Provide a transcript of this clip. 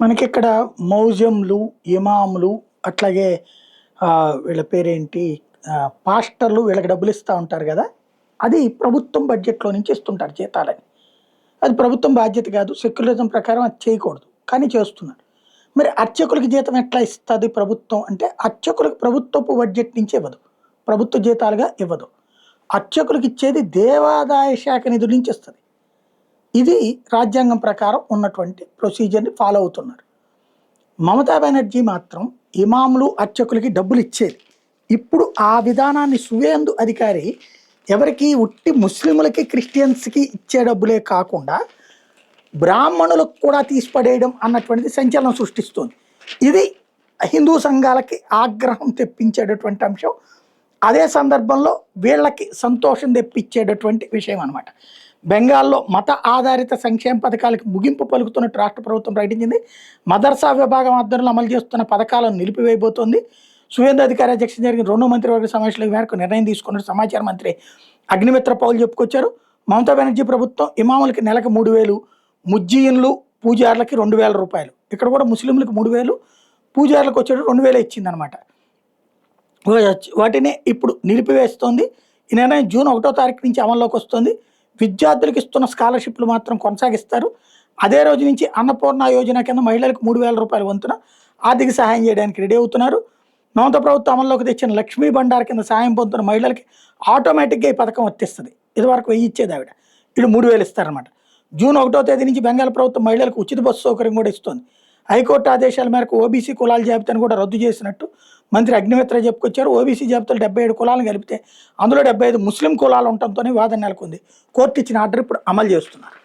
మనకిక్కడ మౌజంలు, ఇమాములు అట్లాగే వీళ్ళ పేరేంటి పాస్టర్లు వీళ్ళకి డబ్బులిస్తా ఉంటారు గదా! అది ప్రభుత్వం బడ్జెట్‌లో నుంచి ఇస్తుంటారు జీతాలని. అది ప్రభుత్వం బాధ్యత కాదు. సెక్యులరిజం ప్రకారం అది చేయకూడదు. కానీ చేస్తున్నారు. మరి అర్చకులకి జీతం ఎట్లా ఇస్తది ప్రభుత్వం అంటే, అర్చకులకు ప్రభుత్వపు బడ్జెట్ నుంచి ఇవ్వదు. ప్రభుత్వ జీతాలుగా ఇవ్వదు. అర్చకులకిచ్చేది దేవాదాయ శాఖ నిధుల నుంచి ఇస్తది. ఇది రాజ్యాంగం ప్రకారం ఉన్నటువంటి ప్రొసీజర్‌ని ఫాలో అవుతున్నారు. మమతా బెనర్జీ మాత్రం ఇమాములు, అర్చకులకి డబ్బులిచ్చేది. ఇప్పుడు ఆ విధానాన్ని సువేందు అధికారి ఎవరికి ఉట్టి ముస్లిములకి, క్రిస్టియన్స్‌కి ఇచ్చే డబ్బులే కాకుండా బ్రాహ్మణులకు కూడా తీసి పడేయడం అన్నటువంటిది సంచలనం సృష్టిస్తోంది. ఇది హిందూ సంఘాలకి ఆగ్రహం తెప్పించేటటువంటి అంశం. అదే సందర్భంలో వీళ్ళకి సంతోషం తెప్పించేటటువంటి విషయం అనమాట. బెంగాల్లో మత ఆధారిత సంక్షేమ పథకాలకు ముగింపు పలుకుతున్నట్టు రాష్ట్ర ప్రభుత్వం ప్రకటించింది. మదర్సా విభాగం ఆధ్వర్యంలో అమలు చేస్తున్న పథకాలను నిలిపివేయబోతోంది. సువేంద్ర అధికారి అధ్యక్షతన జరిగిన 2వ మంత్రివర్గ సమావేశంలో ఈ మేరకు నిర్ణయం తీసుకున్నట్టు సమాచార మంత్రి అగ్నిమిత్ర పౌల్ చెప్పుకొచ్చారు. మమతా బెనర్జీ ప్రభుత్వం ఇమాములకి నెలకు 3,000, ముజ్జీన్లు, పూజార్లకి 2,000 రూపాయలు. ఇక్కడ కూడా ముస్లింలకు 3,000, పూజార్లకు వచ్చేటప్పుడు 2,000 ఇచ్చిందనమాట. వాటిని ఇప్పుడు నిలిపివేస్తోంది. ఈ నిర్ణయం జూన్ 1వ తారీఖు నుంచి అమల్లోకి వస్తుంది. విద్యార్థులకు ఇస్తున్న స్కాలర్షిప్లు మాత్రం కొనసాగిస్తారు. అదే రోజు నుంచి అన్నపూర్ణ యోజన కింద మహిళలకు 3,000 రూపాయల వంతున ఆర్థిక సహాయం చేయడానికి రెడీ అవుతున్నారు. మమతా ప్రభుత్వం అమల్లోకి తెచ్చిన లక్ష్మీ బండార్ కింద సహాయం పొందుతున్న మహిళలకి ఆటోమేటిక్గా ఈ పథకం వర్తిస్తుంది. ఇదివరకు 1000 ఇచ్చేది ఆవిడ, వీళ్ళు 3,000 ఇస్తారనమాట. జూన్ 1వ తేదీ నుంచి బెంగాల్ ప్రభుత్వం మహిళలకు ఉచిత బస్సు సౌకర్యం కూడా ఇస్తుంది. హైకోర్టు ఆదేశాల మేరకు ఓబీసీ కులాల జాబితాను కూడా రద్దు చేసినట్టు మంత్రి అగ్నిమిత్ర చెప్పుకొచ్చారు. ఓబీసీ జాబితాలో 77 కులాలను కలిపితే అందులో 75 ముస్లిం కులాలు ఉండటంతోనే వాదన నెలకొంది. కోర్టు ఇచ్చిన ఆర్డర్ ఇప్పుడు అమలు చేస్తున్నారు.